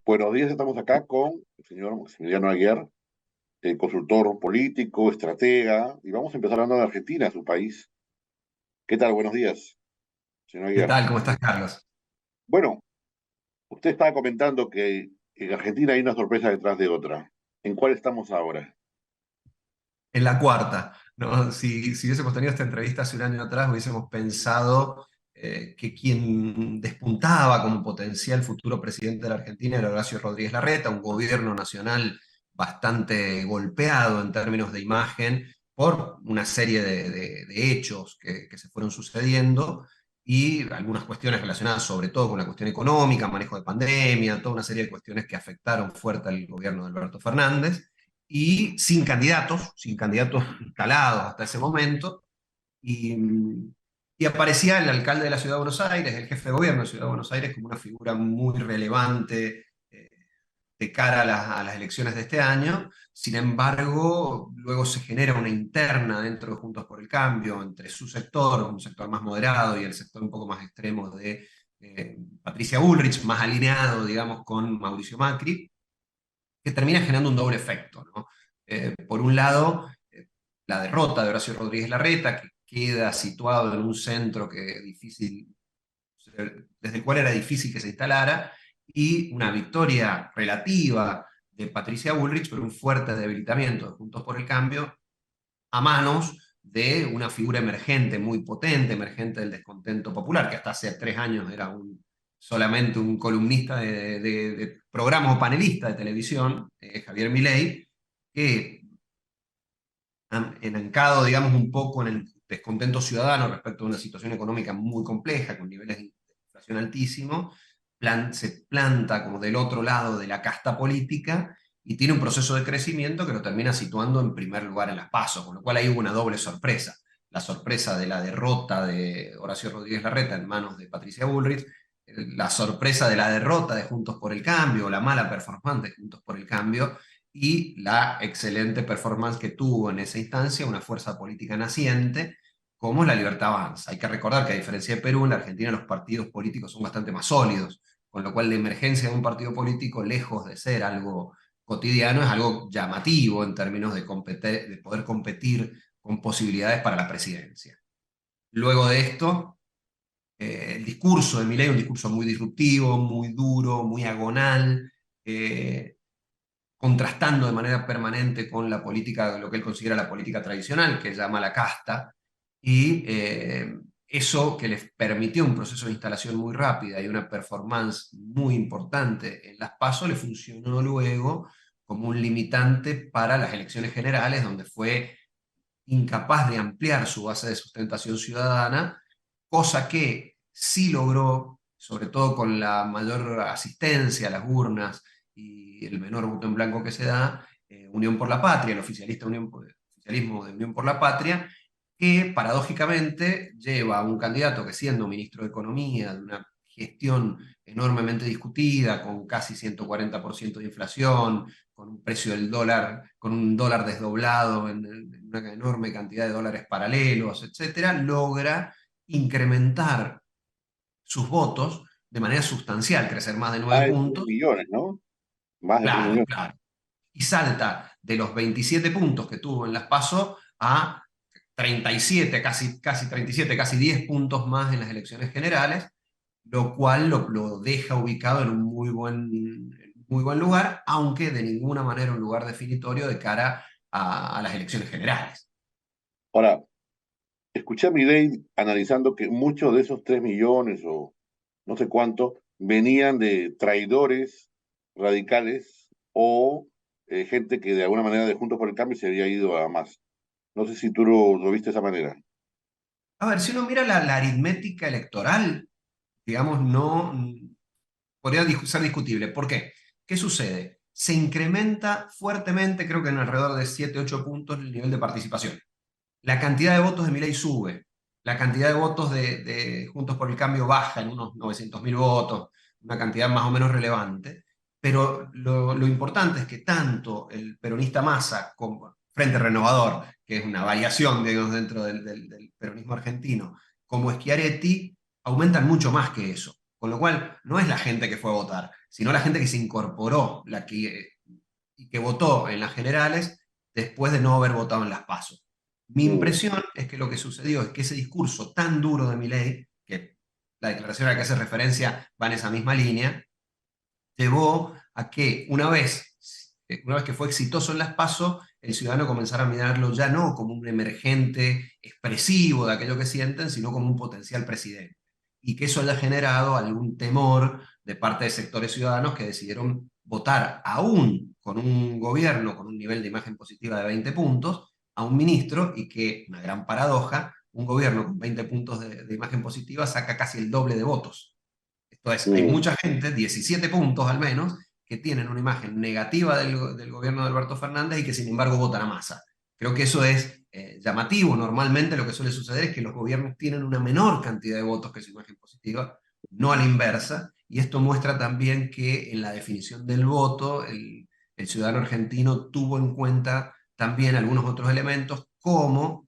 Buenos días, estamos acá con el señor Maximiliano Aguiar, consultor político, estratega, y vamos a empezar hablando de Argentina, su país. ¿Qué tal? Buenos días, señor ¿Qué Aguiar. tal? ¿Cómo estás, Carlos? Bueno, usted estaba comentando que en Argentina hay una sorpresa detrás de otra. ¿En cuál estamos ahora? En la cuarta, ¿no? Si hubiésemos tenido esta entrevista hace un año atrás, hubiésemos pensado que quien despuntaba como potencial futuro presidente de la Argentina era Horacio Rodríguez Larreta, un gobierno nacional bastante golpeado en términos de imagen por una serie de hechos que se fueron sucediendo y algunas cuestiones relacionadas sobre todo con la cuestión económica, manejo de pandemia, toda una serie de cuestiones que afectaron fuerte al gobierno de Alberto Fernández y sin candidatos instalados hasta ese momento, y, y aparecía el alcalde de la Ciudad de Buenos Aires, el jefe de gobierno de la Ciudad de Buenos Aires, como una figura muy relevante de cara a las elecciones de este año. Sin embargo, luego se genera una interna dentro de Juntos por el Cambio entre su sector, un sector más moderado, y el sector un poco más extremo de Patricia Bullrich, más alineado, digamos, con Mauricio Macri, que termina generando un doble efecto, ¿no? Por un lado, la derrota de Horacio Rodríguez Larreta, que queda situado en un centro desde el cual era difícil que se instalara, y una victoria relativa de Patricia Bullrich, pero un fuerte debilitamiento de Juntos por el Cambio a manos de una figura emergente, muy potente, emergente del descontento popular, que hasta hace 3 años era solamente un columnista de programas o panelista de televisión, Javier Milei, que enancado, digamos, un poco en el descontento ciudadano respecto a una situación económica muy compleja, con niveles de inflación altísimos, se planta como del otro lado de la casta política y tiene un proceso de crecimiento que lo termina situando en primer lugar en las PASO, con lo cual ahí hubo una doble sorpresa. La sorpresa de la derrota de Horacio Rodríguez Larreta en manos de Patricia Bullrich, la sorpresa de la derrota de Juntos por el Cambio, la mala performance de Juntos por el Cambio, y la excelente performance que tuvo en esa instancia una fuerza política naciente como la Libertad Avanza. Hay que recordar que a diferencia de Perú, en la Argentina los partidos políticos son bastante más sólidos, con lo cual la emergencia de un partido político, lejos de ser algo cotidiano, es algo llamativo en términos de poder competir con posibilidades para la presidencia. Luego de esto, el discurso de Milei, un discurso muy disruptivo, muy duro, muy agonal, contrastando de manera permanente con la política, lo que él considera la política tradicional, que llama la casta, y eso que les permitió un proceso de instalación muy rápida y una performance muy importante en las PASO, le funcionó luego como un limitante para las elecciones generales, donde fue incapaz de ampliar su base de sustentación ciudadana, cosa que sí logró, sobre todo con la mayor asistencia a las urnas y el menor voto en blanco que se da, Unión por la Patria, el oficialismo de Unión por la Patria, que paradójicamente lleva a un candidato que, siendo ministro de Economía, de una gestión enormemente discutida, con casi 140% de inflación, con un precio del dólar, con un dólar desdoblado en una enorme cantidad de dólares paralelos, etcétera, logra incrementar sus votos de manera sustancial, crecer más de Más 9 de 3 puntos, millones, ¿no? Más de 3 claro, millones. claro, y salta de los 27 puntos que tuvo en las PASO a 37, casi 37, casi 10 puntos más en las elecciones generales, lo cual lo deja ubicado en un muy buen lugar, aunque de ninguna manera un lugar definitorio de cara a las elecciones generales. Ahora, escuché a Milei analizando que muchos de esos 3 millones o no sé cuánto venían de traidores radicales o gente que de alguna manera de Juntos por el Cambio se había ido a más. No sé si tú lo viste de esa manera. A ver, si uno mira la aritmética electoral, digamos, no podría ser discutible. ¿Por qué? ¿Qué sucede? Se incrementa fuertemente, creo que en alrededor de 7 8 puntos, el nivel de participación. La cantidad de votos de Milei sube, la cantidad de votos de Juntos por el Cambio baja en unos 900.000 votos, una cantidad más o menos relevante, pero lo importante es que tanto el peronista Massa como Frente Renovador, que es una variación, digamos, dentro del peronismo argentino, como Schiaretti, aumentan mucho más que eso. Con lo cual, no es la gente que fue a votar, sino la gente que se incorporó, y que votó en las generales después de no haber votado en las PASO. Mi mm, impresión es que lo que sucedió es que ese discurso tan duro de Milei, que la declaración a la que hace referencia va en esa misma línea, llevó a que una vez que fue exitoso en las PASO, el ciudadano comenzara a mirarlo ya no como un emergente expresivo de aquello que sienten, sino como un potencial presidente. Y que eso haya generado algún temor de parte de sectores ciudadanos que decidieron votar aún con un gobierno con un nivel de imagen positiva de 20 puntos a un ministro y que, una gran paradoja, un gobierno con 20 puntos de imagen positiva saca casi el doble de votos. Esto es, hay mm, mucha gente, 17 puntos al menos, que tienen una imagen negativa del gobierno de Alberto Fernández y que sin embargo votan a Massa. Creo que eso es llamativo. Normalmente lo que suele suceder es que los gobiernos tienen una menor cantidad de votos que su imagen positiva, no a la inversa, y esto muestra también que en la definición del voto el ciudadano argentino tuvo en cuenta también algunos otros elementos como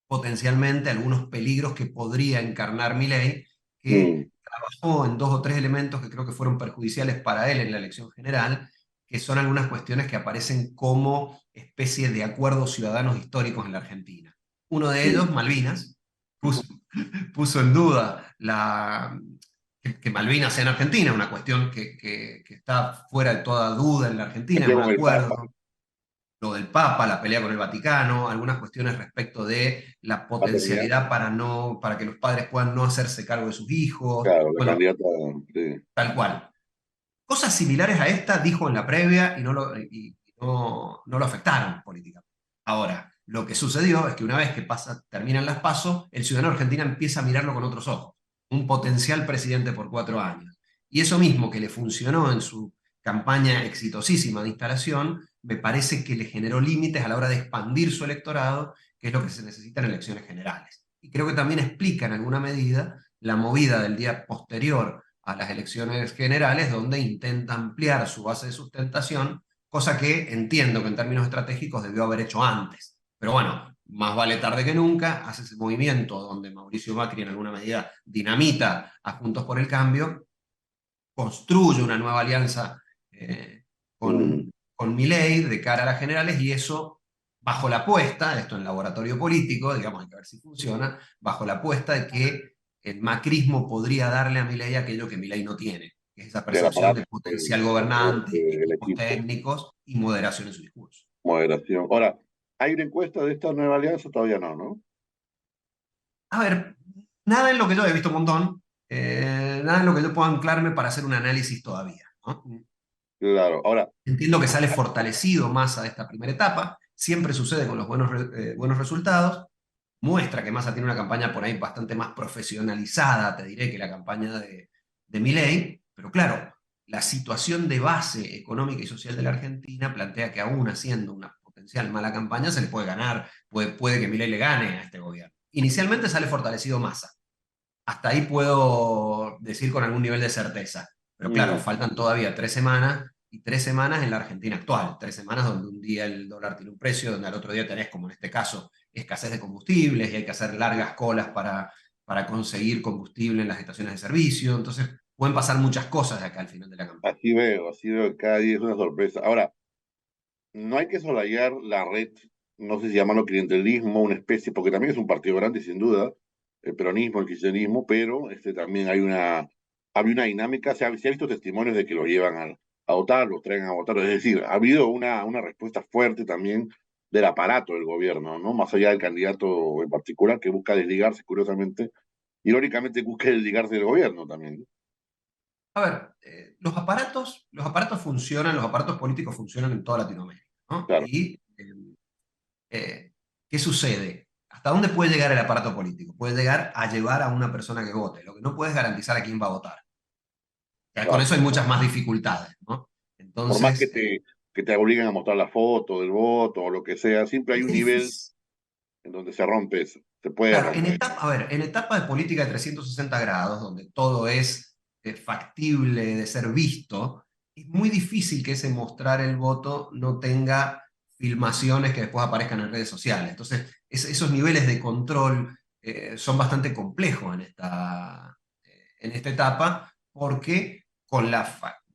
potencialmente algunos peligros que podría encarnar Milei, que mm, trabajó en dos o tres elementos que creo que fueron perjudiciales para él en la elección general, que son algunas cuestiones que aparecen como especie de acuerdos ciudadanos históricos en la Argentina. Uno de mm. ellos, Malvinas, puso, puso en duda que Malvinas sea en Argentina, una cuestión que está fuera de toda duda en la Argentina, es Metió un con el Papa, acuerdo, lo del Papa, la pelea con el Vaticano, algunas cuestiones respecto de la paternidad, potencialidad para que los padres puedan no hacerse cargo de sus hijos, claro, la bueno, candidata de... tal cual. Cosas similares a esta dijo en la previa no lo afectaron políticamente. Ahora, lo que sucedió es que una vez que terminan las PASO, el ciudadano argentino empieza a mirarlo con otros ojos, un potencial presidente por 4 años. Y eso mismo que le funcionó en su campaña exitosísima de instalación, me parece que le generó límites a la hora de expandir su electorado, que es lo que se necesita en elecciones generales. Y creo que también explica en alguna medida la movida del día posterior a las elecciones generales, donde intenta ampliar su base de sustentación, cosa que entiendo que en términos estratégicos debió haber hecho antes. Pero bueno, más vale tarde que nunca, hace ese movimiento donde Mauricio Macri en alguna medida dinamita a Juntos por el Cambio, construye una nueva alianza mm, con Milei de cara a las generales y eso bajo la apuesta, esto en laboratorio político, digamos, hay que ver si funciona, bajo la apuesta de que el macrismo podría darle a Milei aquello que Milei no tiene, que es esa del percepción aparato, de potencial gobernante, del equipos equipo, técnicos y moderación en su discurso. moderación. Ahora, ¿hay una encuesta de esta nueva alianza? Todavía no, ¿no? A ver, nada en lo que yo he visto un montón, nada en lo que yo pueda anclarme para hacer un análisis todavía, ¿no? Claro, ahora, Entiendo que sale fortalecido Massa de esta primera etapa, siempre sucede con los buenos resultados, muestra que Massa tiene una campaña por ahí bastante más profesionalizada, te diré, que la campaña de Milei, pero claro, la situación de base económica y social de la Argentina plantea que aún haciendo una potencial mala campaña se le puede ganar, puede que Milei le gane a este gobierno. Inicialmente sale fortalecido Massa, hasta ahí puedo decir con algún nivel de certeza. Pero claro, mm, faltan todavía 3 semanas y 3 semanas en la Argentina actual. 3 semanas donde un día el dólar tiene un precio, donde al otro día tenés, como en este caso, escasez de combustibles y hay que hacer largas colas para conseguir combustible en las estaciones de servicio. Entonces, pueden pasar muchas cosas de acá al final de la campaña. así veo, que cada día es una sorpresa. Ahora, no hay que solayar la red, no sé si llamarlo clientelismo, una especie, porque también es un partido grande, sin duda, el peronismo, el kirchnerismo, pero también había una dinámica, se ha visto testimonios de que los llevan a votar, los traen a votar, es decir, ha habido una respuesta fuerte también del aparato del gobierno, ¿no? Más allá del candidato en particular que busca desligarse, curiosamente, irónicamente busca desligarse del gobierno también, ¿no? A ver, los aparatos funcionan, los aparatos políticos funcionan en toda Latinoamérica, ¿no? Claro. Y ¿qué sucede? ¿Hasta dónde puede llegar el aparato político? Puede llegar a llevar a una persona que vote. Lo que no puede es garantizar a quién va a votar. Ya con Claro. eso hay muchas más dificultades, ¿no? Por más Entonces, que te obliguen a mostrar la foto del voto o lo que sea, siempre hay es un nivel difícil. en donde se rompe eso, se puede Claro, romper. a ver, en etapa de política de 360 grados, donde todo es factible de ser visto, es muy difícil que ese mostrar el voto no tenga filmaciones que después aparezcan en redes sociales. Entonces, esos niveles de control son bastante complejos en esta etapa, porque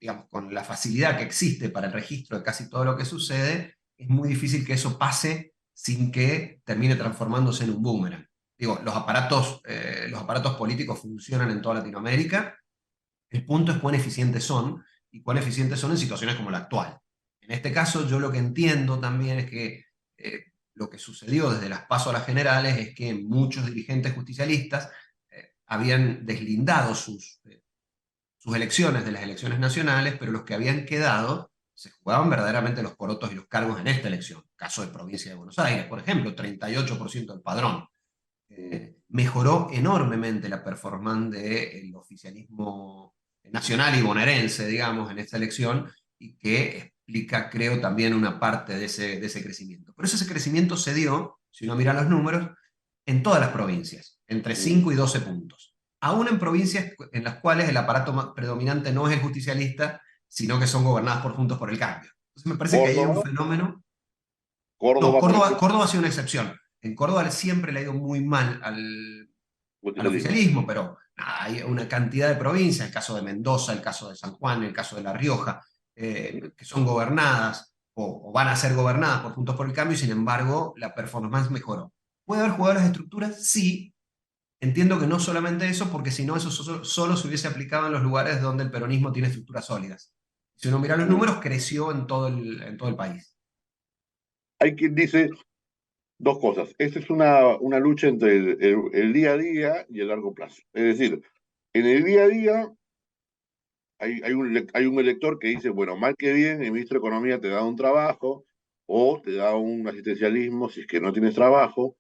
digamos, con la facilidad que existe para el registro de casi todo lo que sucede, es muy difícil que eso pase sin que termine transformándose en un boomerang. Digo, los aparatos políticos funcionan en toda Latinoamérica. El punto es cuán eficientes son y cuán eficientes son en situaciones como la actual. En este caso, yo lo que entiendo también es que lo que sucedió desde las PASO a las generales es que muchos dirigentes justicialistas habían deslindado sus elecciones de las elecciones nacionales, pero los que habían quedado se jugaban verdaderamente los porotos y los cargos en esta elección. Caso de provincia de Buenos Aires, por ejemplo, 38% del padrón. Mejoró enormemente la performance del oficialismo nacional y bonaerense, digamos, en esta elección, y que explica, creo, también una parte de ese crecimiento. Por eso ese crecimiento se dio, si uno mira los números, en todas las provincias, entre 5 y 12 puntos. Aún en provincias en las cuales el aparato predominante no es el justicialista, sino que son gobernadas por Juntos por el Cambio. Entonces me parece que ahí hay un Córdoba, fenómeno. No, Córdoba, por ejemplo, Córdoba ha sido una excepción. En Córdoba siempre le ha ido muy mal al oficialismo. oficialismo, pero nada, hay una cantidad de provincias, el caso de Mendoza, el caso de San Juan, el caso de La Rioja, que son gobernadas o van a ser gobernadas por Juntos por el Cambio y sin embargo la performance mejoró. ¿Puede haber jugado las estructuras? Sí. Entiendo que no solamente eso, porque si no, eso solo se hubiese aplicado en los lugares donde el peronismo tiene estructuras sólidas. Si uno mira los Mm. números, creció en todo el país. Hay quien dice dos cosas. Esta es una lucha entre el día a día y el largo plazo. Es decir, en el día a día hay un elector que dice, bueno, mal que bien, el ministro de Economía te da un trabajo o te da un asistencialismo si es que no tienes trabajo.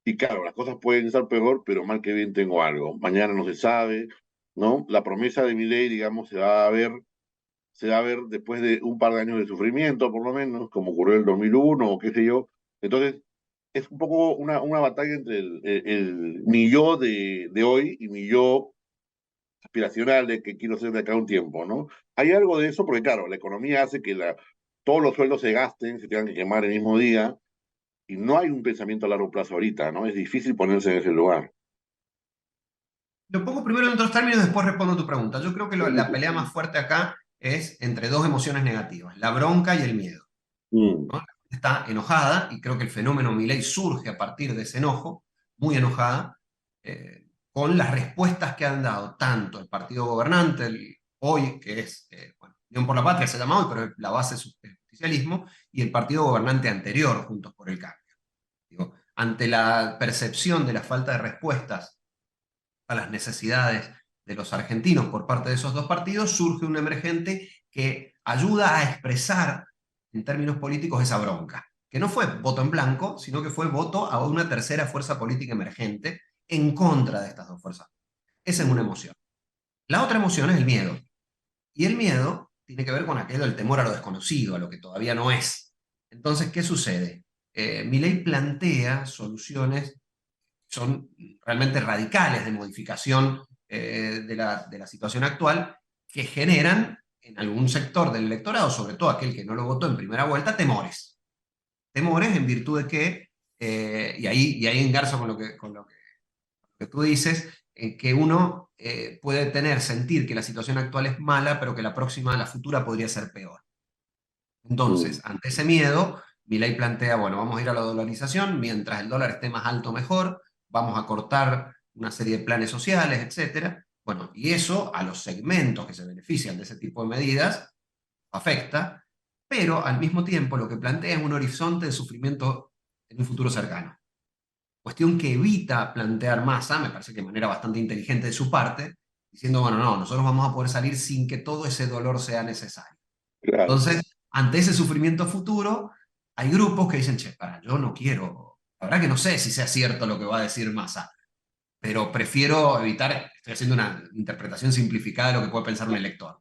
Y claro, las cosas pueden estar peor, pero mal que bien tengo algo. Mañana no se sabe, ¿no? La promesa de mi ley, digamos, se va a ver después de un par de años de sufrimiento, por lo menos, como ocurrió en el 2001 o qué sé yo. Entonces, es un poco una batalla entre mi yo de hoy y mi yo aspiracional de que quiero ser de acá a un tiempo, ¿no? Hay algo de eso porque, claro, la economía hace que todos los sueldos se gasten, se tengan que quemar el mismo día, y no hay un pensamiento a largo plazo ahorita, ¿no? Es difícil ponerse en ese lugar. Lo pongo primero en otros términos, después respondo a tu pregunta. Yo creo que Sí, la sí, pelea más sí. fuerte acá es entre dos emociones negativas, la bronca y el miedo. Mm, ¿No? La gente está enojada y creo que el fenómeno Milei surge a partir de ese enojo, muy enojada, con las respuestas que han dado tanto el partido gobernante, hoy, que es, bueno, Unión por la Patria se llama hoy, pero la base es el justicialismo, y el partido gobernante anterior, Juntos por el Cambio. Digo, ante la percepción de la falta de respuestas a las necesidades de los argentinos por parte de esos dos partidos, surge un emergente que ayuda a expresar en términos políticos esa bronca, que no fue voto en blanco, sino que fue voto a una tercera fuerza política emergente en contra de estas dos fuerzas. Esa es una mm, emoción. La otra emoción es el miedo. Y el miedo tiene que ver con aquello del temor a lo desconocido, a lo que todavía no es. Entonces, ¿qué sucede? Milei plantea soluciones son realmente radicales de modificación de la situación actual que generan en algún sector del electorado, sobre todo aquel que no lo votó en primera vuelta, temores. Temores en virtud de que, y ahí engarzo con lo que tú dices, que uno puede sentir que la situación actual es mala, pero que la próxima, la futura, podría ser peor. Entonces, mm, ante ese miedo, Milei plantea, bueno, vamos a ir a la dolarización, mientras el dólar esté más alto, mejor, vamos a cortar una serie de planes sociales, etcétera. Bueno, y eso a los segmentos que se benefician de ese tipo de medidas afecta, pero al mismo tiempo lo que plantea es un horizonte de sufrimiento en un futuro cercano. Cuestión que evita plantear Massa, me parece que de manera bastante inteligente de su parte, diciendo, bueno, no, nosotros vamos a poder salir sin que todo ese dolor sea necesario. claro. Entonces, ante ese sufrimiento futuro, hay grupos que dicen, che, para, yo no quiero, la verdad que no sé si sea cierto lo que va a decir Massa, pero prefiero evitar, estoy haciendo una interpretación simplificada de lo que puede pensar un elector.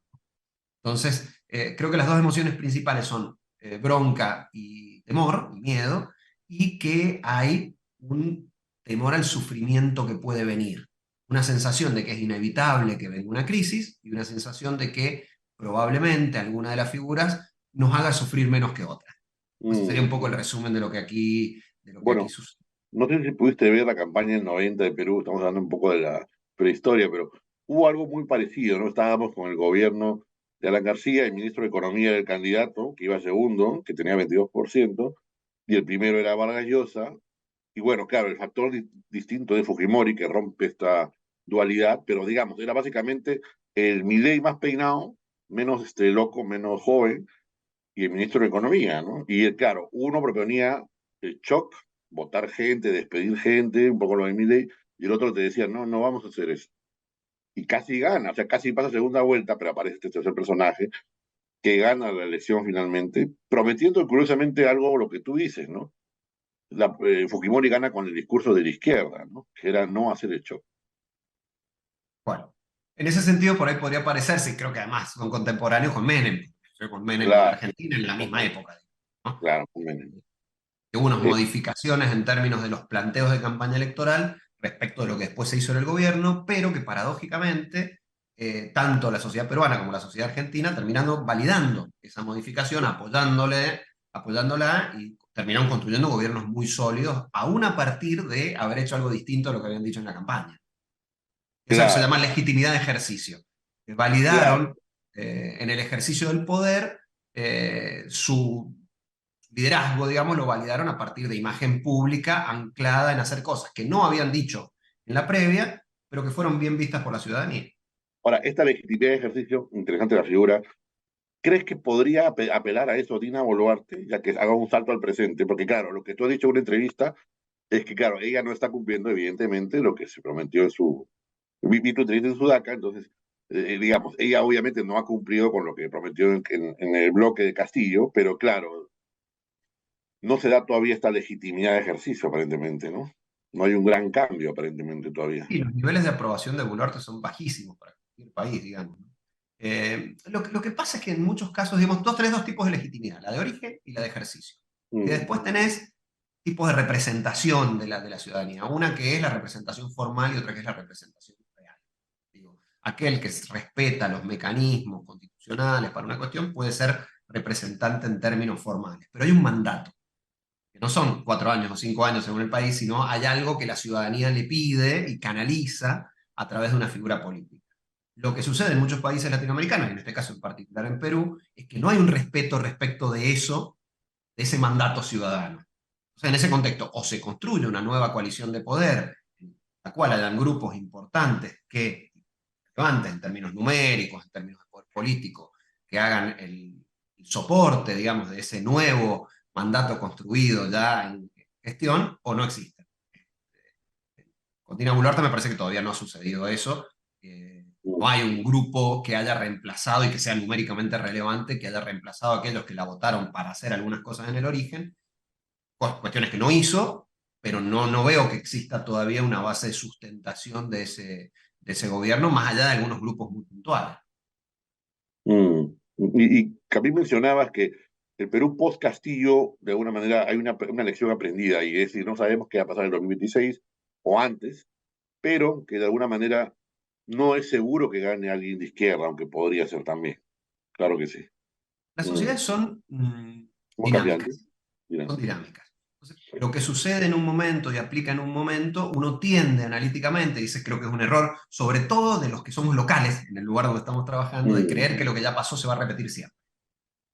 Entonces, creo que las dos emociones principales son bronca y temor, y miedo, y que hay un temor al sufrimiento que puede venir. Una sensación de que es inevitable que venga una crisis y una sensación de que probablemente alguna de las figuras nos haga sufrir menos que otras. Ese sería un Mm. poco el resumen de lo que aquí Bueno, sucede. no sé si pudiste ver la campaña del 90 de Perú, estamos hablando un poco de la prehistoria, pero hubo algo muy parecido, ¿no? Estábamos con el gobierno de Alan García, el ministro de Economía era el candidato, que iba segundo, que tenía 22%, y el primero era Vargas Llosa. Y bueno, claro, el factor distinto de Fujimori que rompe esta dualidad, pero digamos, era básicamente el Milei más peinado, menos loco, menos joven, y el ministro de Economía, ¿no? Y claro, uno proponía el shock, votar gente, despedir gente, un poco lo de Milei, y el otro te decía, no, no vamos a hacer eso. Y casi gana, o sea, casi pasa segunda vuelta, pero aparece este tercer personaje que gana la elección finalmente, prometiendo curiosamente algo, lo que tú dices, ¿no? Fujimori gana con el discurso de la izquierda, ¿no? Que era no hacer el shock. Bueno, en ese sentido por ahí podría parecerse, y creo que además son contemporáneos con Menem, fue con Menem en Claro, Argentina en la misma época, ¿no? claro, convenio. Que hubo unas Sí, modificaciones en términos de los planteos de campaña electoral respecto de lo que después se hizo en el gobierno, pero que paradójicamente tanto la sociedad peruana como la sociedad argentina terminaron validando esa modificación, apoyándola y terminaron construyendo gobiernos muy sólidos, aún a partir de haber hecho algo distinto a lo que habían dicho en la campaña. Eso se claro, llama legitimidad de ejercicio. claro. Validaron en el ejercicio del poder su liderazgo, digamos, lo validaron a partir de imagen pública anclada en hacer cosas que no habían dicho en la previa, pero que fueron bien vistas por la ciudadanía. Ahora, esta legitimidad de ejercicio, interesante la figura, ¿crees que podría apelar a eso Dina Boluarte, ya que haga un salto al presente? Porque claro, lo que tú has dicho en una entrevista es que, claro, ella no está cumpliendo evidentemente lo que se prometió en su vi tu entrevista en Sudaca, entonces, digamos, ella obviamente no ha cumplido con lo que prometió en el bloque de Castillo, pero claro, no se da todavía esta legitimidad de ejercicio aparentemente, ¿no? No hay un gran cambio aparentemente todavía. Y los niveles de aprobación de Boluarte son bajísimos para cualquier país, digamos, ¿no? Lo que pasa es que en muchos casos, digamos, tenés dos tipos de legitimidad, la de origen y la de ejercicio. Y Mm, después tenés tipos de representación de la ciudadanía. Una que es la representación formal y otra que es la representación real. Digo, aquel que respeta los mecanismos constitucionales para una cuestión puede ser representante en términos formales, pero hay un mandato, que no son 4 años o 5 años según el país, sino hay algo que la ciudadanía le pide y canaliza a través de una figura política. Lo que sucede en muchos países latinoamericanos, y en este caso en particular en Perú, es que no hay un respeto respecto de eso, de ese mandato ciudadano. O sea, en ese contexto, o se construye una nueva coalición de poder, en la cual hayan grupos importantes que levanten en términos numéricos, en términos de poder político, que hagan el soporte, digamos, de ese nuevo mandato construido ya en gestión, o no existe. Con Dina Boluarte me parece que todavía no ha sucedido eso. No mm, hay un grupo que haya reemplazado y que sea numéricamente relevante, que haya reemplazado a aquellos que la votaron para hacer algunas cosas en el origen, cuestiones que no hizo, pero no veo que exista todavía una base de sustentación de ese gobierno, más allá de algunos grupos muy puntuales. mm. Y Camil mencionabas que el Perú post-Castillo, de alguna manera, hay una lección aprendida, y es decir, no sabemos qué va a pasar en el 2026 o antes, pero que de alguna manera no es seguro que gane alguien de izquierda, aunque podría ser también. Claro que sí. Las Mm. sociedades son ¿Cómo cambiante? dinámicas, Mira. son dinámicas. Entonces, lo que sucede en un momento y aplica en un momento, uno tiende analíticamente, y ese creo que es un error, sobre todo de los que somos locales, en el lugar donde estamos trabajando, de Mm, creer que lo que ya pasó se va a repetir siempre,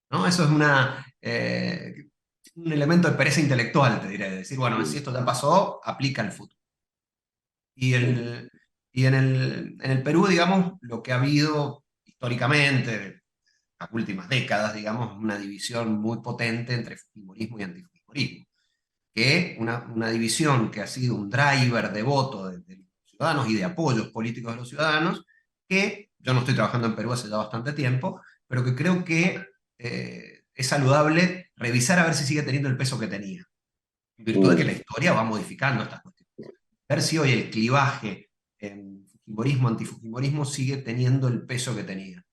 ¿no? Eso es un elemento de pereza intelectual, te diré, de decir, bueno, si mm, esto ya pasó, aplica al futuro. Y, mm, en el Perú, digamos, lo que ha habido históricamente, las últimas décadas, digamos, una división muy potente entre fujimorismo y antifujimorismo, que una división que ha sido un driver de voto de los ciudadanos y de apoyos políticos de los ciudadanos, que yo no estoy trabajando en Perú hace ya bastante tiempo, pero que creo que es saludable revisar a ver si sigue teniendo el peso que tenía, en virtud de que la mm, historia va modificando estas cuestiones. Ver si hoy el clivaje en fujimorismo, antifujimorismo sigue teniendo el peso que tenía.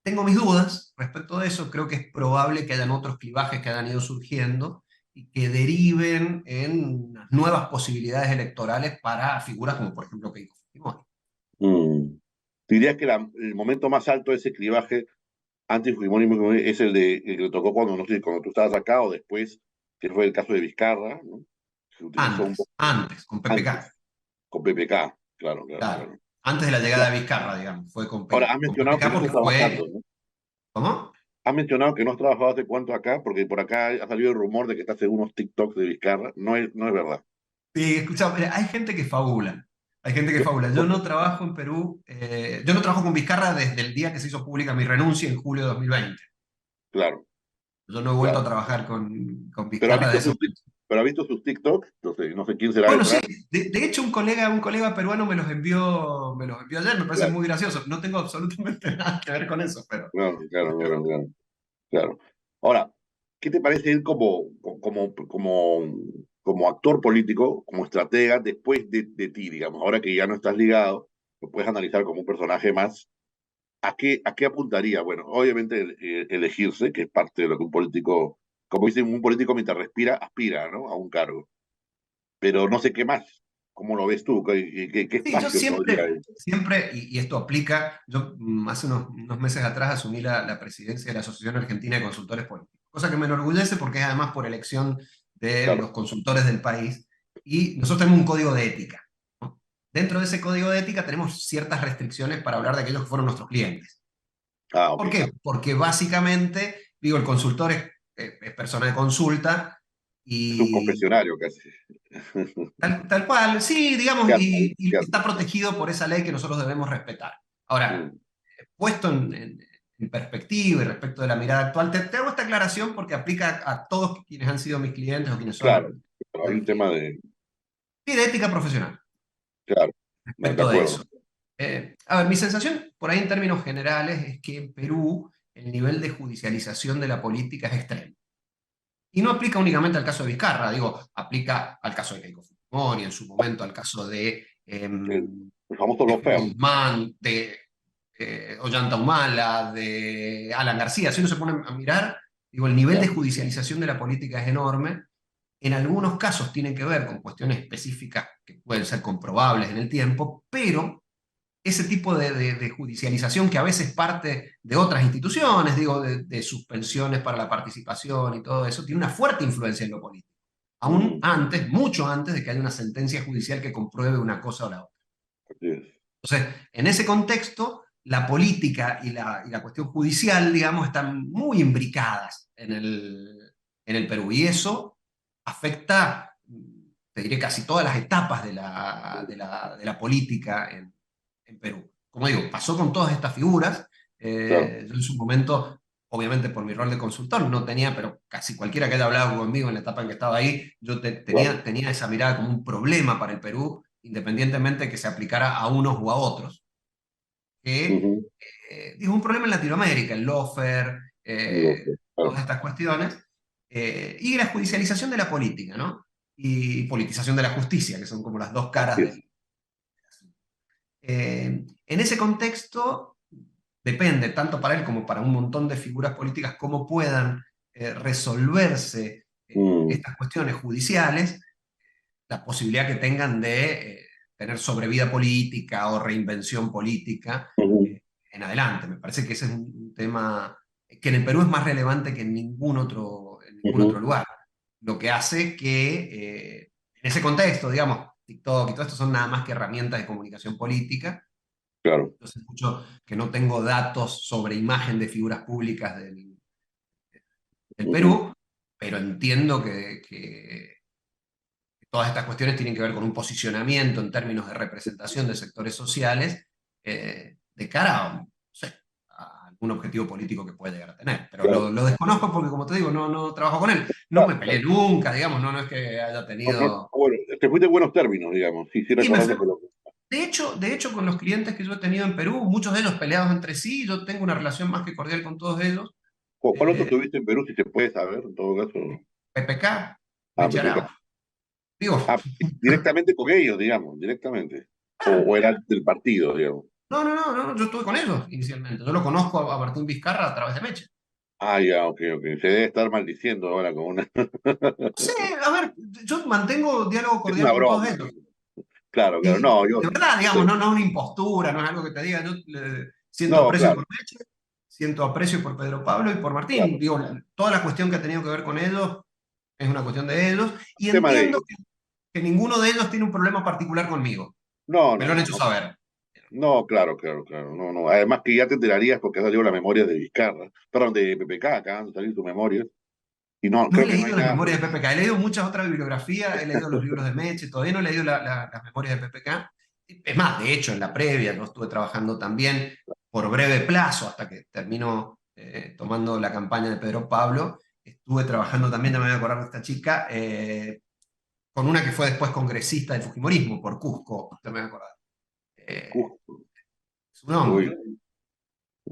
Tengo mis dudas respecto de eso, creo que es probable que hayan otros clivajes que hayan ido surgiendo y que deriven en nuevas posibilidades electorales para figuras como por ejemplo Keiko Fujimori. mm. Dirías que el momento más alto de ese clivaje anti-fujimorismo es el que le tocó cuando, no sé, cuando tú estabas acá o después, que fue el caso de Vizcarra, ¿no? Se utilizó un poco Antes, con PPK, antes, con PPK, claro, claro, claro. claro. Antes de la llegada Claro. de Vizcarra, digamos, fue Ahora, has con mencionado que PPK no estás porque trabajando, fue, ¿no? ¿Cómo? Has mencionado que no has trabajado hace cuánto acá, porque por acá ha salido el rumor de que estás en unos TikToks de Vizcarra. No es verdad. Sí, escucha, mira, hay gente que fabula. Hay gente que fabula. Yo no trabajo en Perú, yo no trabajo con Vizcarra desde el día que se hizo pública mi renuncia en julio de 2020. Claro, Yo no he vuelto a claro. trabajar con Pero ha Vizcarra de visto ese sus, momento. pero ha visto sus TikToks, no sé quién será Bueno, sí, detrás. de hecho un colega peruano me los envió ayer, me parece Claro, muy gracioso. No tengo absolutamente nada que ver con eso, pero claro, claro, claro, claro, claro. Ahora, ¿qué te parece ir como actor político, como estratega después de ti, digamos? Ahora que ya no estás ligado, lo puedes analizar como un personaje más. ¿A qué apuntaría? Bueno, obviamente elegirse, que es parte de lo que un político, como dicen, un político mientras respira, aspira, ¿no? A un cargo. Pero no sé qué más. ¿Cómo lo ves tú? ¿Qué sí, yo espacio podría siempre, ir? siempre, y esto aplica, yo hace unos meses atrás asumí la presidencia de la Asociación Argentina de Consultores Políticos, cosa que me enorgullece porque es además por elección de Claro. los consultores del país, y nosotros tenemos un código de ética, ¿no? Dentro de ese código de ética tenemos ciertas restricciones para hablar de aquellos que fueron nuestros clientes. Ah, ¿Por ok. qué? Porque básicamente, digo, el consultor es persona de consulta Es un y confesionario casi. tal cual, sí, digamos, Cierto, y cierto. está protegido por esa ley que nosotros debemos respetar. Ahora, Mm. puesto en perspectiva y respecto de la mirada actual, te hago esta aclaración porque aplica a todos quienes han sido mis clientes o quienes Claro, son pero de hay mis un tema clientes. de. Sí, de ética profesional Claro, de respecto de acuerdo. eso. A ver, mi sensación por ahí en términos generales es que en Perú el nivel de judicialización de la política es extremo. Y no aplica únicamente al caso de Vizcarra, digo, aplica al caso de Keiko Fujimori, en su momento al caso El, el famoso de lawfare. Guzmán, de Ollanta Humala, de Alan García. Si uno se pone a mirar, digo, el nivel de Claro. judicialización de la política es enorme. En algunos casos tienen que ver con cuestiones específicas que pueden ser comprobables en el tiempo, pero ese tipo de judicialización que a veces parte de otras instituciones, digo, de suspensiones para la participación y todo eso, tiene una fuerte influencia en lo político. Aún Mm, antes, mucho antes de que haya una sentencia judicial que compruebe una cosa o la otra. así es. Entonces, en ese contexto, la política y la cuestión judicial, digamos, están muy imbricadas en el Perú. Y eso afecta, te diré, casi todas las etapas de la política en Perú. Como digo, pasó con todas estas figuras. Claro. Yo en su momento, obviamente por mi rol de consultor, no tenía, pero casi cualquiera que haya hablado conmigo en la etapa en que estaba ahí, yo Claro. tenía esa mirada como un problema para el Perú, independientemente de que se aplicara a unos u a otros. Que Ujú. es un problema en Latinoamérica, el lawfare, Claro. todas estas cuestiones, y la judicialización de la política, ¿no? Y politización de la justicia, que son como las dos Así caras es. del. En ese contexto, depende, tanto para él como para un montón de figuras políticas, cómo puedan resolverse Mm, estas cuestiones judiciales, la posibilidad que tengan de tener sobrevida política o reinvención política ujú, en adelante. Me parece que ese es un tema que en el Perú es más relevante que en ningún otro ujú. lugar. Lo que hace que en ese contexto, digamos, TikTok y todo esto son nada más que herramientas de comunicación política. Claro. Entonces, escucho que no tengo datos sobre imagen de figuras públicas del Ujú, Perú, pero entiendo que todas estas cuestiones tienen que ver con un posicionamiento en términos de representación de sectores sociales de cara no sé, a algún objetivo político que puede llegar a tener. Pero claro. lo desconozco porque, como te digo, no trabajo con él. No me Claro, peleé claro. nunca, digamos, no es que haya No, tenido. bueno, te fuiste en buenos términos, digamos. Sí, sí Y me recordaste fue. que lo. De hecho, con los clientes que yo he tenido en Perú, muchos de ellos peleados entre sí, yo tengo una relación más que cordial con todos ellos. ¿Cuál otro Eh, tuviste en Perú, si se puede saber, en todo caso? PPK, Ah, PPK. Mecharao. Digo, Ah, directamente con ellos, digamos, directamente. O ah, era del partido, digamos. no, yo estuve con ellos inicialmente. Yo lo conozco a Martín Vizcarra a través de Mecha. Ah, ya, ok, ok. Se debe estar maldiciendo ahora con una. Sí, a ver, yo mantengo diálogo Es cordial una con todos broma. ellos. Claro, claro. Y No, de verdad, digamos, no es una impostura, no es algo que te diga. Yo siento no, aprecio claro, por Mecha, siento aprecio por Pedro Pablo y por Martín. claro. Digo, toda la cuestión que ha tenido que ver con ellos es una cuestión de ellos. Y Tema de entiendo ellos. que ninguno de ellos tiene un problema particular conmigo. No, Me no, lo han no, hecho no. saber. No, claro, claro, claro. No, no. Además que ya te enterarías porque ha salido la memoria de Vizcarra, perdón, de PPK, acaban de salir sus memorias. Y no, No he creo que no hay leído las nada memorias de sobre. PPK, he leído muchas otras bibliografías, he leído los libros de Meche, todavía no he leído las memorias de PPK. Es más, de hecho, en la previa, yo estuve trabajando también por breve plazo, hasta que terminó tomando la campaña de Pedro Pablo, estuve trabajando también, no me voy a acordar de esta chica, con una que fue después congresista del Fujimorismo, por Cusco, no me voy a acordar. Uf, Su nombre. uy, uy.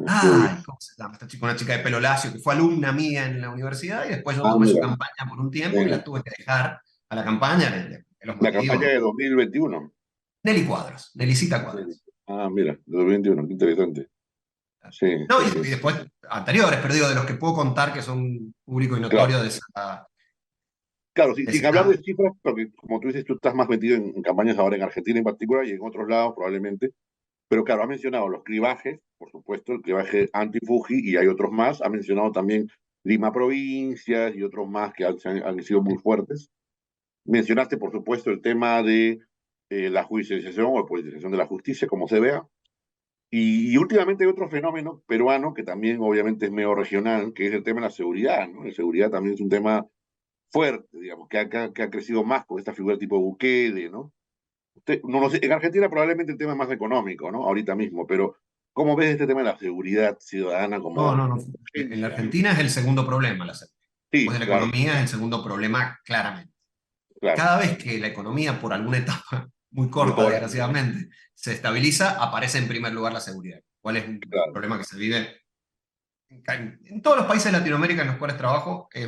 Ay, ¿cómo se llama esta chica? Una chica de pelo lacio que fue alumna mía en la universidad y después yo Ah, tomé su mira, campaña por un tiempo y eh, la tuve que dejar a la campaña de los la campaña motivos. de 2021. Nelly Cuadros, Nelicita Sí. Cuadros. Ah, mira, de 2021, qué interesante. Sí, No, sí, sí. y después anteriores, pero digo, de los que puedo contar que son público y Claro, notorio claro, de esa sin hablar de etapa. cifras, porque como tú dices, tú estás más metido en campañas ahora en Argentina en particular y en otros lados probablemente. Pero claro, ha mencionado los clivajes, por supuesto, el clivaje anti-Fuji y hay otros más. Ha mencionado también Lima Provincias y otros más que han sido muy fuertes. Mencionaste, por supuesto, el tema de la judicialización o politización de la justicia, como se vea. Y últimamente hay otro fenómeno peruano que también obviamente es medio regional, que es el tema de la seguridad, ¿no? La seguridad también es un tema fuerte, digamos, que ha crecido más con esta figura tipo Bukele, ¿no? No lo sé, en Argentina probablemente el tema es más económico, ¿no? Ahorita mismo, pero ¿cómo ves este tema de la seguridad ciudadana No, como no, no. En la urgencia? Argentina es el segundo problema, la seguridad. Después Sí, de la claro, economía es el segundo problema, claramente. claro, Cada vez que la economía, por alguna etapa muy corta, mejor, desgraciadamente, se estabiliza, aparece en primer lugar la seguridad, cuál es un claro, problema que se vive en todos los países de Latinoamérica en los cuales trabajo, eh,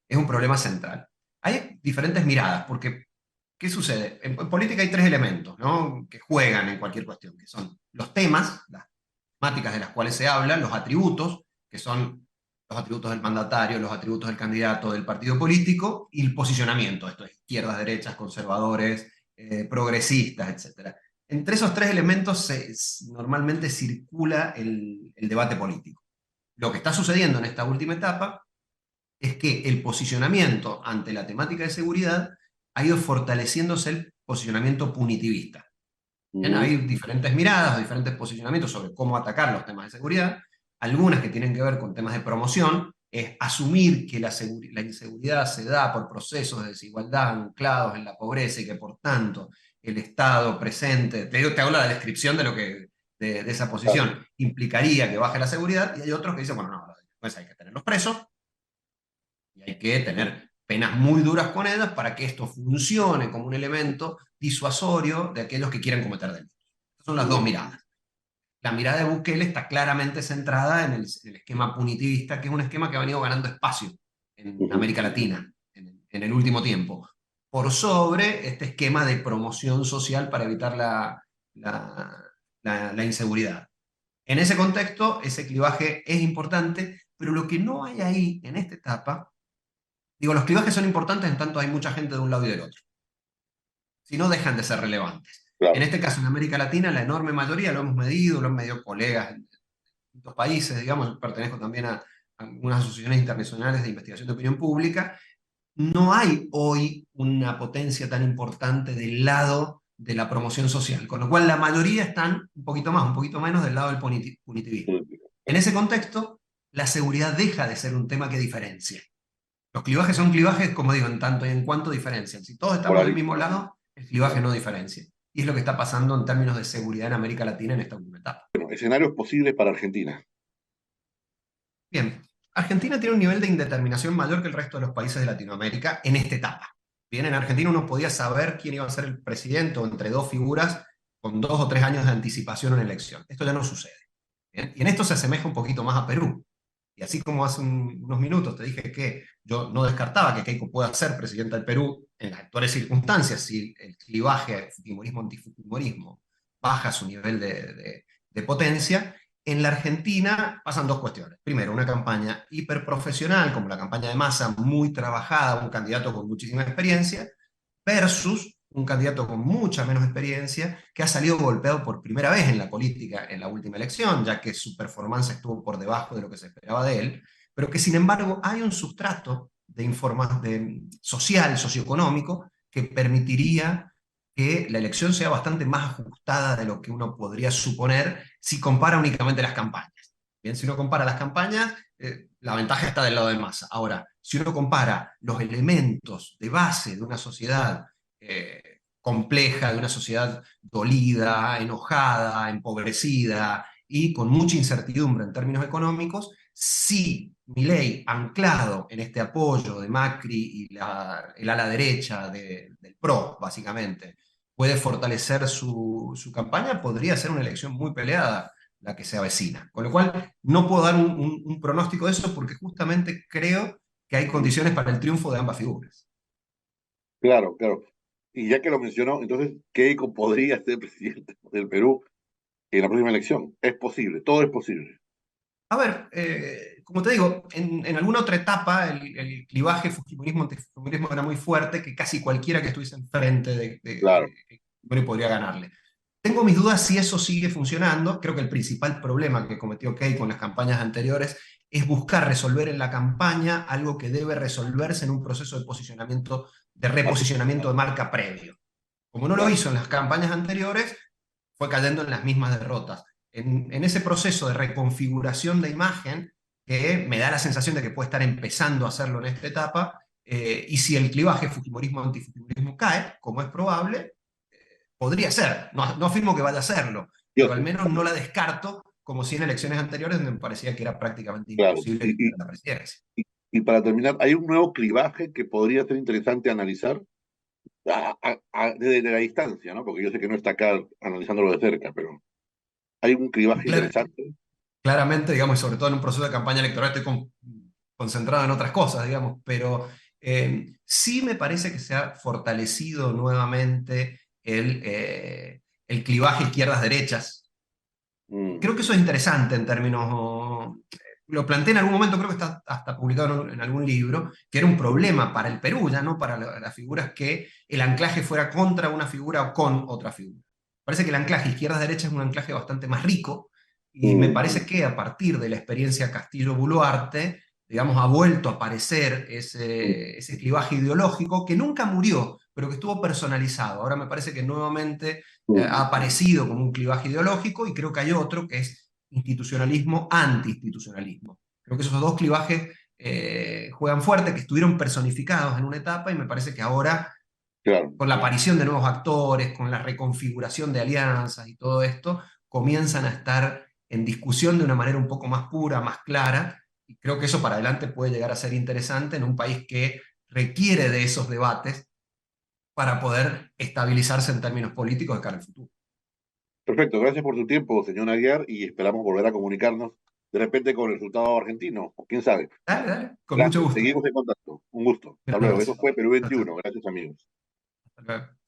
es un problema central. Hay diferentes miradas, porque ¿qué sucede? En política hay tres elementos, ¿no?, que juegan en cualquier cuestión, que son los temas, las temáticas de las cuales se habla, los atributos, que son los atributos del mandatario, los atributos del candidato, del partido político, y el posicionamiento, esto es izquierdas, derechas, conservadores, progresistas, etcétera. Entre esos tres elementos normalmente circula el debate político. Lo que está sucediendo en esta última etapa es que el posicionamiento ante la temática de seguridad ha ido fortaleciéndose el posicionamiento punitivista. Bien, ujú, hay diferentes miradas, diferentes posicionamientos sobre cómo atacar los temas de seguridad, algunas que tienen que ver con temas de promoción, es asumir que la inseguridad se da por procesos de desigualdad anclados en la pobreza y que por tanto el Estado presente, te hago la descripción de, de esa claro, posición, implicaría que baje la seguridad, y hay otros que dicen, bueno, no, después hay que tenerlos presos y hay que tener penas muy duras con ellas para que esto funcione como un elemento disuasorio de aquellos que quieren cometer delitos. Estas son las dos ujú, miradas. La mirada de Bukele está claramente centrada en el esquema punitivista, que es un esquema que ha venido ganando espacio en ujú, América Latina en el último tiempo, por sobre este esquema de promoción social para evitar la inseguridad. En ese contexto, ese clivaje es importante, pero lo que no hay ahí en esta etapa, digo, los clivajes son importantes en tanto hay mucha gente de un lado y del otro, si no dejan de ser relevantes. En claro, este caso, en América Latina, la enorme mayoría lo hemos medido, lo han medido colegas en distintos países, digamos, yo pertenezco también a algunas asociaciones internacionales de investigación de opinión pública. No hay hoy una potencia tan importante del lado de la promoción social, con lo cual la mayoría están un poquito más, un poquito menos del lado del punitivismo. En ese contexto, la seguridad deja de ser un tema que diferencia. Los clivajes son clivajes, como digo, en tanto y en cuanto diferencian. Si todos estamos del mismo polarizado. lado, el clivaje no diferencia. Y es lo que está pasando en términos de seguridad en América Latina en esta última etapa. Bueno, escenarios posibles para Argentina. Bien, Argentina tiene un nivel de indeterminación mayor que el resto de los países de Latinoamérica en esta etapa. Bien, en Argentina uno podía saber quién iba a ser el presidente o entre dos figuras con 2 o 3 años de anticipación en la elección. Esto ya no sucede. Bien, y en esto se asemeja un poquito más a Perú. Y así como hace unos minutos te dije que yo no descartaba que Keiko pueda ser presidenta del Perú en las actuales circunstancias, si el clivaje fujimorismo-antifujimorismo baja su nivel de potencia, en la Argentina pasan dos cuestiones. Primero, una campaña hiperprofesional, como la campaña de Massa, muy trabajada, un candidato con muchísima experiencia, versus un candidato con mucha menos experiencia, que ha salido golpeado por primera vez en la política en la última elección, ya que su performance estuvo por debajo de lo que se esperaba de él, pero que sin embargo hay un sustrato de social, socioeconómico, que permitiría que la elección sea bastante más ajustada de lo que uno podría suponer si compara únicamente las campañas. Bien, si uno compara las campañas, la ventaja está del lado de Massa. Ahora, si uno compara los elementos de base de una sociedad compleja, de una sociedad dolida, enojada, empobrecida y con mucha incertidumbre en términos económicos, si Milei, anclado en este apoyo de Macri y el ala derecha del PRO, básicamente, puede fortalecer su campaña, podría ser una elección muy peleada la que se avecina. Con lo cual, no puedo dar un pronóstico de eso porque justamente creo que hay condiciones para el triunfo de ambas figuras. Claro, claro. Y ya que lo mencionó, entonces Keiko podría ser presidente del Perú en la próxima elección. Es posible, todo es posible. A ver, como te digo, en alguna otra etapa el clivaje Fujimorismo-antifujimorismo era muy fuerte, que casi cualquiera que estuviese enfrente Claro. de Fujimori podría ganarle. Tengo mis dudas si eso sigue funcionando. Creo que el principal problema que cometió Keiko en las campañas anteriores es buscar resolver en la campaña algo que debe resolverse en un proceso de posicionamiento, de Así, reposicionamiento de marca previo. Como no lo claro. hizo en las campañas anteriores, fue cayendo en las mismas derrotas. En ese proceso de reconfiguración de imagen, que me da la sensación de que puede estar empezando a hacerlo en esta etapa, y si el clivaje Fujimorismo-antifujimorismo cae, como es probable, podría ser. No, no afirmo que vaya a serlo, Yo pero al sí, menos no la descarto, como si en elecciones anteriores donde me parecía que era prácticamente claro. imposible que ganara la presidencia. Y para terminar, hay un nuevo clivaje que podría ser interesante analizar desde la distancia, ¿no? Porque yo sé que no está acá analizándolo de cerca, pero hay un clivaje Cla- interesante. Claramente, digamos, y sobre todo en un proceso de campaña electoral, estoy concentrado en otras cosas, digamos, pero sí me parece que se ha fortalecido nuevamente el clivaje izquierdas-derechas. Mm, Creo que eso es interesante en términos, lo planteé en algún momento, creo que está hasta publicado en algún libro, que era un problema para el Perú, ya no para las figuras, que el anclaje fuera contra una figura o con otra figura. Parece que el anclaje izquierdas-derechas es un anclaje bastante más rico, y me mm, parece que a partir de la experiencia Castillo-Boluarte, digamos, ha vuelto a aparecer ese clivaje ideológico que nunca murió, pero que estuvo personalizado. Ahora me parece que nuevamente ha mm, aparecido como un clivaje ideológico, y creo que hay otro que es institucionalismo, anti-institucionalismo. Creo que esos dos clivajes juegan fuerte, que estuvieron personificados en una etapa, y me parece que ahora, claro, con la aparición de nuevos actores, con la reconfiguración de alianzas y todo esto, comienzan a estar en discusión de una manera un poco más pura, más clara, y creo que eso para adelante puede llegar a ser interesante en un país que requiere de esos debates para poder estabilizarse en términos políticos de cara al futuro. perfecto. Gracias por tu tiempo, señor Aguiar, y esperamos volver a comunicarnos de repente con el resultado argentino, o quién sabe. Dale, dale, con mucho Gracias, gusto. seguimos en contacto. Un gusto. Un Hasta luego. Eso abrazo. fue Perú Chao, chao. 21. Gracias, amigos. Hasta luego.